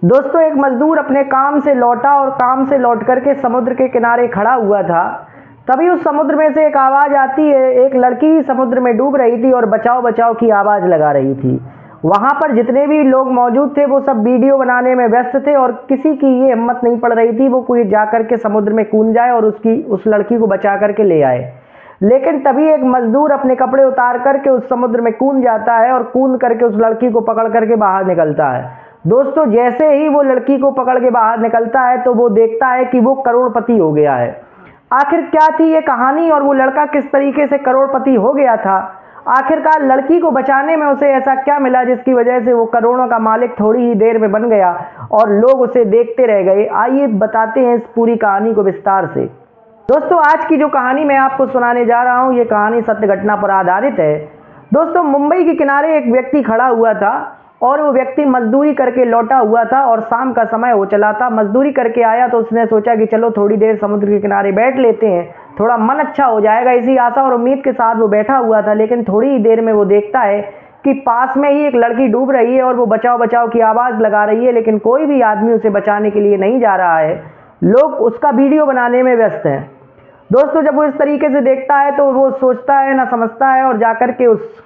दोस्तों, एक मजदूर अपने काम से लौटा और काम से लौट करके समुद्र के किनारे खड़ा हुआ था। तभी उस समुद्र में से एक आवाज़ आती है। एक लड़की समुद्र में डूब रही थी और बचाओ बचाओ की आवाज़ लगा रही थी। वहाँ पर जितने भी लोग मौजूद थे वो सब वीडियो बनाने में व्यस्त थे और किसी की ये हिम्मत नहीं पड़ रही थी वो कोई जा करके समुद्र में कूद जाए और उस लड़की को बचा करके ले आए। लेकिन तभी एक मजदूर अपने कपड़े उतार करके उस समुद्र में कूद जाता है और कूद करके उस लड़की को पकड़ करके बाहर निकलता है। दोस्तों, जैसे ही वो लड़की को पकड़ के बाहर निकलता है तो वो देखता है कि वो करोड़पति हो गया है। आखिर क्या थी ये कहानी और वो लड़का किस तरीके से करोड़पति हो गया था? आखिरकार लड़की को बचाने में उसे ऐसा क्या मिला जिसकी वजह से वो करोड़ों का मालिक थोड़ी ही देर में बन गया और लोग उसे देखते रह गए? आइए बताते हैं इस पूरी कहानी को विस्तार से। दोस्तों, आज की जो कहानी मैं आपको सुनाने जा रहा हूँ ये कहानी सत्य घटना पर आधारित है। दोस्तों, मुंबई के किनारे एक व्यक्ति खड़ा हुआ था और वो व्यक्ति मजदूरी करके लौटा हुआ था और शाम का समय हो चला था। मजदूरी करके आया तो उसने सोचा कि चलो थोड़ी देर समुद्र के किनारे बैठ लेते हैं, थोड़ा मन अच्छा हो जाएगा। इसी आशा और उम्मीद के साथ वो बैठा हुआ था। लेकिन थोड़ी ही देर में वो देखता है कि पास में ही एक लड़की डूब रही है और वो बचाओ बचाओ की आवाज़ लगा रही है, लेकिन कोई भी आदमी उसे बचाने के लिए नहीं जा रहा है। लोग उसका वीडियो बनाने में व्यस्त हैं। दोस्तों, जब वो इस तरीके से देखता है तो वो सोचता है ना समझता है और जाकर के उस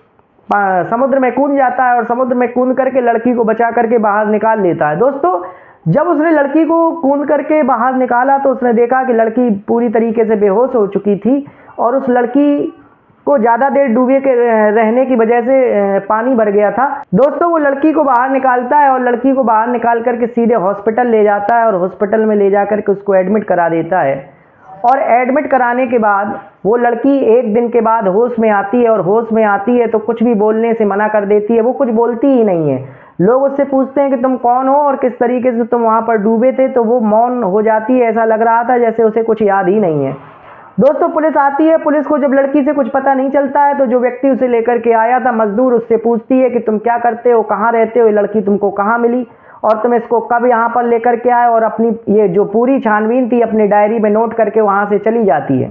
समुद्र में कूद जाता है और समुद्र में कूद करके लड़की को बचा करके बाहर निकाल लेता है। दोस्तों, जब उसने लड़की को कूद करके बाहर निकाला तो उसने देखा कि लड़की पूरी तरीके से बेहोश हो चुकी थी और उस लड़की को ज़्यादा देर डूबे के रहने की वजह से पानी भर गया था। दोस्तों, वो लड़की को बाहर निकालता है और लड़की को बाहर निकाल करके सीधे हॉस्पिटल ले जाता है और हॉस्पिटल में ले जा करके उसको एडमिट करा देता है। और एडमिट कराने के बाद वो लड़की एक दिन के बाद होश में आती है और होश में आती है तो कुछ भी बोलने से मना कर देती है। वो कुछ बोलती ही नहीं है। लोग उससे पूछते हैं कि तुम कौन हो और किस तरीके से तुम वहाँ पर डूबे थे, तो वो मौन हो जाती है। ऐसा लग रहा था जैसे उसे कुछ याद ही नहीं है। दोस्तों, पुलिस आती है। पुलिस को जब लड़की से कुछ पता नहीं चलता है तो जो व्यक्ति उसे लेकर के आया था मजदूर उससे पूछती है कि तुम क्या करते हो, कहाँ रहते हो, ये लड़की तुमको कहाँ मिली और तुम इसको कब यहाँ पर लेकर के आए, और अपनी ये जो पूरी छानबीन थी अपनी डायरी में नोट करके वहाँ से चली जाती है।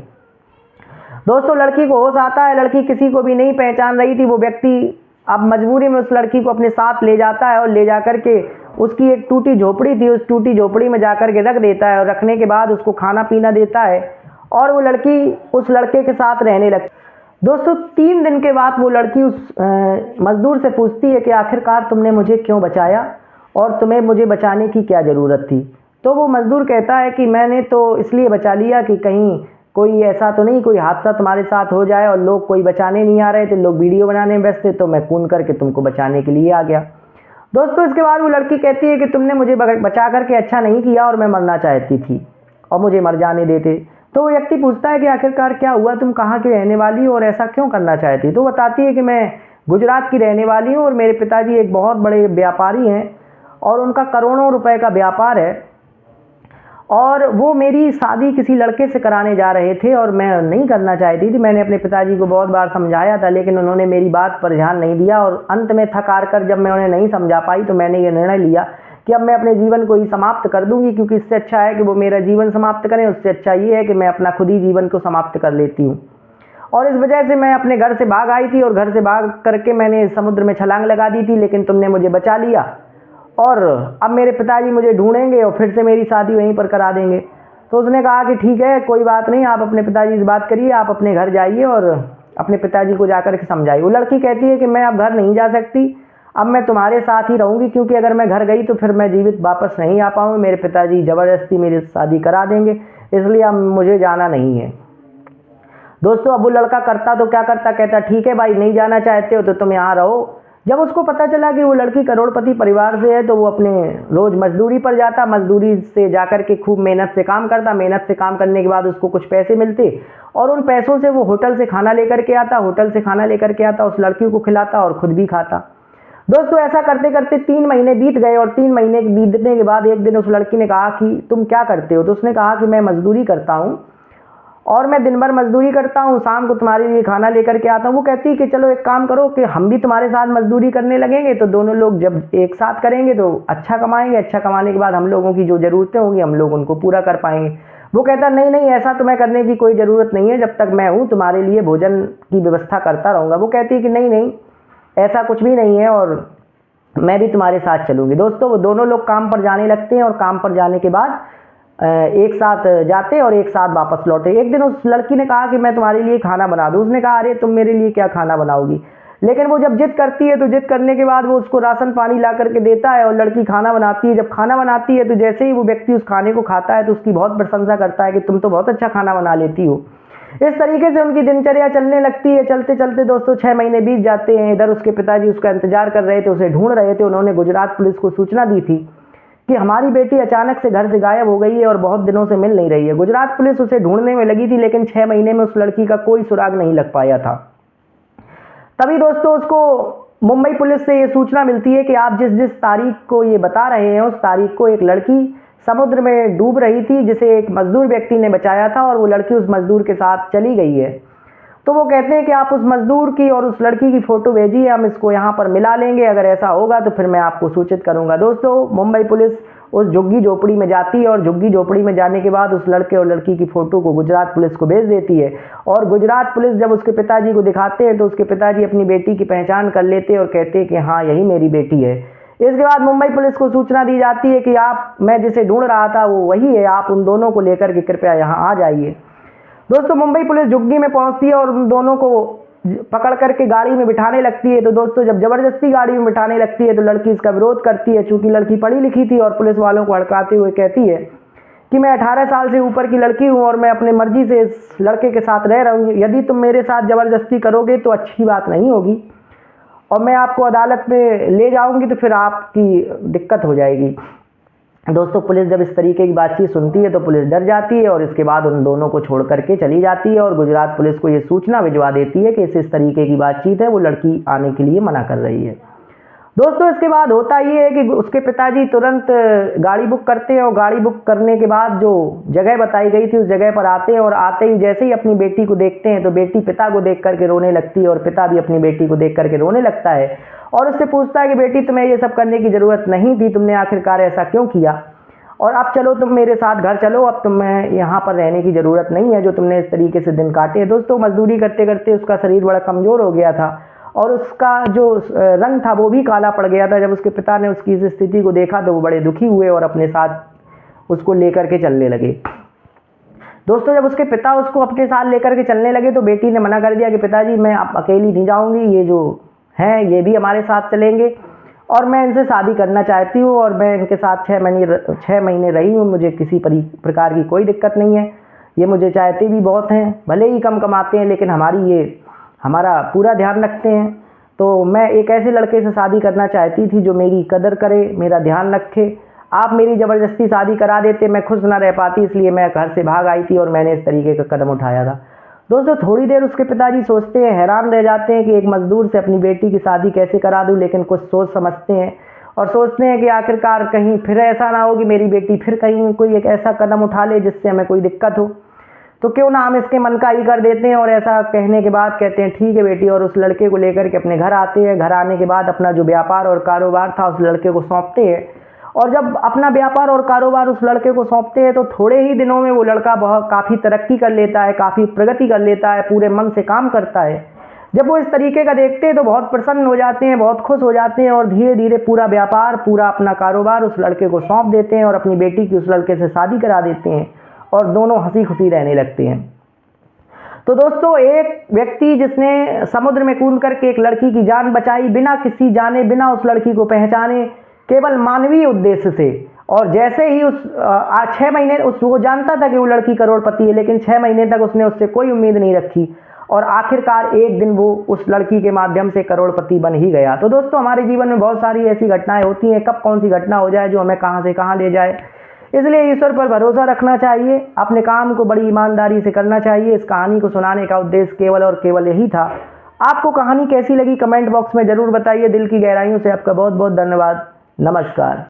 दोस्तों, लड़की को होश आता है। लड़की किसी को भी नहीं पहचान रही थी। वो व्यक्ति अब मजबूरी में उस लड़की को अपने साथ ले जाता है और ले जाकर के उसकी एक टूटी झोपड़ी थी, उस टूटी झोपड़ी में जाकर के रख देता है और रखने के बाद उसको खाना पीना देता है और वो लड़की उस लड़के के साथ रहने लगती। दोस्तों, 3 दिन के बाद वो लड़की उस मजदूर से पूछती है कि आखिरकार तुमने मुझे क्यों बचाया और तुम्हें मुझे बचाने की क्या ज़रूरत थी? तो वो मज़दूर कहता है कि मैंने तो इसलिए बचा लिया कि कहीं कोई ऐसा तो नहीं, कोई हादसा तुम्हारे साथ हो जाए, और लोग कोई बचाने नहीं आ रहे थे, लोग वीडियो बनाने में व्यस्त थे, तो मैं कूद करके तुमको बचाने के लिए आ गया। दोस्तों, इसके बाद वो लड़की कहती है कि तुमने मुझे बचा करके अच्छा नहीं किया और मैं मरना चाहती थी और मुझे मर जाने देते। तो वो व्यक्ति पूछता है कि आखिरकार क्या हुआ, तुम कहाँ की रहने वाली हो और ऐसा क्यों करना चाहती? तो बताती है कि मैं गुजरात की रहने वाली हूँ और मेरे पिताजी एक बहुत बड़े व्यापारी हैं और उनका करोड़ों रुपए का व्यापार है और वो मेरी शादी किसी लड़के से कराने जा रहे थे और मैं नहीं करना चाहती थी। मैंने अपने पिताजी को बहुत बार समझाया था लेकिन उन्होंने मेरी बात पर ध्यान नहीं दिया और अंत में थक हार कर जब मैं उन्हें नहीं समझा पाई तो मैंने ये निर्णय लिया कि अब मैं अपने जीवन को ही समाप्त कर दूंगी, क्योंकि इससे अच्छा है कि वो मेरा जीवन समाप्त करें, उससे अच्छा ये है कि मैं अपना खुद ही जीवन को समाप्त कर लेती हूँ। और इस वजह से मैं अपने घर से भाग आई थी और घर से भाग करके मैंने समुद्र में छलांग लगा दी थी, लेकिन तुमने मुझे बचा लिया और अब मेरे पिताजी मुझे ढूंढेंगे और फिर से मेरी शादी वहीं पर करा देंगे। तो उसने कहा कि ठीक है, कोई बात नहीं, आप अपने पिताजी से बात करिए, आप अपने घर जाइए और अपने पिताजी को जाकर के समझाइए। वो लड़की कहती है कि मैं अब घर नहीं जा सकती, अब मैं तुम्हारे साथ ही रहूँगी, क्योंकि अगर मैं घर गई तो फिर मैं जीवित वापस नहीं आ पाऊँगी, मेरे पिताजी ज़बरदस्ती मेरी शादी करा देंगे, इसलिए अब मुझे जाना नहीं है। दोस्तों, अब वो लड़का करता तो क्या करता, कहता ठीक है भाई, नहीं जाना चाहते हो तो तुम यहाँ रहो। जब उसको पता चला कि वो लड़की करोड़पति परिवार से है तो वो अपने रोज़ मजदूरी पर जाता, मजदूरी से जाकर के खूब मेहनत से काम करता, मेहनत से काम करने के बाद उसको कुछ पैसे मिलते और उन पैसों से वो होटल से खाना लेकर के आता, होटल से खाना लेकर के आता, उस लड़की को खिलाता और खुद भी खाता। दोस्तों, ऐसा करते करते 3 महीने बीत गए और 3 महीने बीतने के बाद एक दिन उस लड़की ने कहा कि तुम क्या करते हो? तो उसने कहा कि मैं मजदूरी करता हूँ और मैं दिन भर मजदूरी करता हूँ, शाम को तुम्हारे लिए खाना लेकर के आता हूँ। वो कहती है कि चलो एक काम करो कि हम भी तुम्हारे साथ मजदूरी करने लगेंगे, तो दोनों लोग जब एक साथ करेंगे तो अच्छा कमाएंगे, अच्छा कमाने के बाद हम लोगों की जो ज़रूरतें होंगी हम लोग उनको पूरा कर पाएंगे। वो कहता नहीं नहीं, ऐसा तुम्हें करने की कोई ज़रूरत नहीं है, जब तक मैं हूँ तुम्हारे लिए भोजन की व्यवस्था करता रहूँगा। वो कहती है कि नहीं नहीं, ऐसा कुछ भी नहीं है और मैं भी तुम्हारे साथ चलूँगी। दोस्तों वो दोनों लोग काम पर जाने लगते हैं और काम पर जाने के बाद एक साथ जाते और एक साथ वापस लौटे। एक दिन उस लड़की ने कहा कि मैं तुम्हारे लिए खाना बना दूँ। उसने कहा अरे तुम मेरे लिए क्या खाना बनाओगी। लेकिन वो जब जिद करती है तो जिद करने के बाद वो उसको राशन पानी ला करके देता है और लड़की खाना बनाती है। जब खाना बनाती है तो जैसे ही वो व्यक्ति उस खाने को खाता है तो उसकी बहुत प्रशंसा करता है कि तुम तो बहुत अच्छा खाना बना लेती हो। इस तरीके से उनकी दिनचर्या चलने लगती है। चलते चलते दोस्तों 6 महीने बीत जाते हैं। इधर उसके पिताजी उसका इंतजार कर रहे थे, उसे ढूंढ रहे थे। उन्होंने गुजरात पुलिस को सूचना दी थी कि हमारी बेटी अचानक से घर से गायब हो गई है और बहुत दिनों से मिल नहीं रही है। गुजरात पुलिस उसे ढूंढने में लगी थी, लेकिन 6 महीने में उस लड़की का कोई सुराग नहीं लग पाया था। तभी दोस्तों उसको मुंबई पुलिस से ये सूचना मिलती है कि आप जिस जिस तारीख को ये बता रहे हैं उस तारीख को एक लड़की समुद्र में डूब रही थी, जिसे एक मजदूर व्यक्ति ने बचाया था और वो लड़की उस मजदूर के साथ चली गई है। तो वो कहते हैं कि आप उस मजदूर की और उस लड़की की फ़ोटो भेजिए, हम इसको यहाँ पर मिला लेंगे। अगर ऐसा होगा तो फिर मैं आपको सूचित करूँगा। दोस्तों मुंबई पुलिस उस झुग्गी झोपड़ी में जाती है और झुग्गी झोपड़ी में जाने के बाद उस लड़के और लड़की की फ़ोटो को गुजरात पुलिस को भेज देती है। और गुजरात पुलिस जब उसके पिताजी को दिखाते हैं तो उसके पिताजी अपनी बेटी की पहचान कर लेते हैं और कहते हैं कि हाँ यही मेरी बेटी है। इसके बाद मुंबई पुलिस को सूचना दी जाती है कि मैं जिसे ढूंढ रहा था वो वही है, आप उन दोनों को लेकर के कृपया यहाँ आ जाइए। दोस्तों मुंबई पुलिस झुग्गी में पहुंचती है और उन दोनों को पकड़ करके गाड़ी में बिठाने लगती है। तो दोस्तों जब जबरदस्ती गाड़ी में बिठाने लगती है तो लड़की इसका विरोध करती है। चूंकि लड़की पढ़ी लिखी थी और पुलिस वालों को हड़काते हुए कहती है कि मैं 18 साल से ऊपर की लड़की हूँ और मैं अपनी मर्जी से इस लड़के के साथ रह रहूँगी। यदि तुम मेरे साथ ज़बरदस्ती करोगे तो अच्छी बात नहीं होगी और मैं आपको अदालत में ले जाऊँगी तो फिर आपकी दिक्कत हो जाएगी। दोस्तों पुलिस जब इस तरीके की बातचीत सुनती है तो पुलिस डर जाती है और इसके बाद उन दोनों को छोड़ करके चली जाती है और गुजरात पुलिस को ये सूचना भिजवा देती है कि इस तरीके की बातचीत है, वो लड़की आने के लिए मना कर रही है। दोस्तों इसके बाद होता ये है कि उसके पिताजी तुरंत गाड़ी बुक करते हैं और गाड़ी बुक करने के बाद जो जगह बताई गई थी उस जगह पर आते हैं और आते ही जैसे ही अपनी बेटी को देखते हैं तो बेटी पिता को देख करके रोने लगती है और पिता भी अपनी बेटी को देख करके रोने लगता है और उससे पूछता है कि बेटी तुम्हें ये सब करने की ज़रूरत नहीं थी, तुमने आखिरकार ऐसा क्यों किया, और अब चलो तुम मेरे साथ घर चलो, अब तुम्हें यहाँ पर रहने की ज़रूरत नहीं है जो तुमने इस तरीके से दिन काटे। दोस्तों मजदूरी करते करते उसका शरीर बड़ा कमज़ोर हो गया था और उसका जो रंग था वो भी काला पड़ गया था। जब उसके पिता ने उसकी इस स्थिति को देखा तो वो बड़े दुखी हुए और अपने साथ उसको लेकर के चलने लगे। दोस्तों जब उसके पिता उसको अपने साथ लेकर के चलने लगे तो बेटी ने मना कर दिया कि पिताजी मैं आप अकेली नहीं जाऊंगी, ये जो हैं ये भी हमारे साथ चलेंगे और मैं इनसे शादी करना चाहती हूँ और मैं इनके साथ 6 महीने रही हूँ, मुझे किसी प्रकार की कोई दिक्कत नहीं है। ये मुझे चाहते भी बहुत हैं, भले ही कम कमाते हैं लेकिन हमारा पूरा ध्यान रखते हैं। तो मैं एक ऐसे लड़के से शादी करना चाहती थी जो मेरी कदर करे, मेरा ध्यान रखे। आप मेरी ज़बरदस्ती शादी करा देते, मैं खुश ना रह पाती, इसलिए मैं घर से भाग आई थी और मैंने इस तरीके का कदम उठाया था। दोस्तों थोड़ी देर उसके पिताजी सोचते हैं, हैरान रह जाते हैं कि एक मजदूर से अपनी बेटी की शादी कैसे करा दूं, लेकिन कुछ सोच समझते हैं और सोचते हैं कि आखिरकार कहीं फिर ऐसा ना हो कि मेरी बेटी फिर कहीं कोई एक ऐसा कदम उठा ले जिससे हमें कोई दिक्कत हो, तो क्यों ना हम इसके मन का ही कर देते हैं। और ऐसा कहने के बाद कहते हैं ठीक है बेटी, और उस लड़के को लेकर के अपने घर आते हैं। घर आने के बाद अपना जो व्यापार और कारोबार था उस लड़के को सौंपते हैं और जब अपना व्यापार और कारोबार उस लड़के को सौंपते हैं तो थोड़े ही दिनों में वो लड़का काफ़ी तरक्की कर लेता है, काफ़ी प्रगति कर लेता है, पूरे मन से काम करता है। जब वो इस तरीके का देखते हैं तो बहुत प्रसन्न हो जाते हैं, बहुत खुश हो जाते हैं और धीरे धीरे पूरा व्यापार, पूरा अपना कारोबार उस लड़के को सौंप देते हैं और अपनी बेटी की उस लड़के से शादी करा देते हैं और दोनों हंसी खुशी रहने लगते हैं। तो दोस्तों एक व्यक्ति जिसने समुद्र में कूद करके एक लड़की की जान बचाई, बिना किसी जाने, बिना उस लड़की को पहचाने, केवल मानवीय उद्देश्य से, और जैसे ही 6 महीने वो जानता था कि वो लड़की करोड़पति है, लेकिन 6 महीने तक उसने उससे कोई उम्मीद नहीं रखी और आखिरकार एक दिन वो उस लड़की के माध्यम से करोड़पति बन ही गया। तो दोस्तों हमारे जीवन में बहुत सारी ऐसी घटनाएं होती हैं, कब कौन सी घटना हो जाए जो हमें कहां से कहां ले जाए। इसलिए ईश्वर पर भरोसा रखना चाहिए, अपने काम को बड़ी ईमानदारी से करना चाहिए। इस कहानी को सुनाने का उद्देश्य केवल और केवल यही था। आपको कहानी कैसी लगी कमेंट बॉक्स में ज़रूर बताइए। दिल की गहराइयों से आपका बहुत बहुत धन्यवाद। नमस्कार।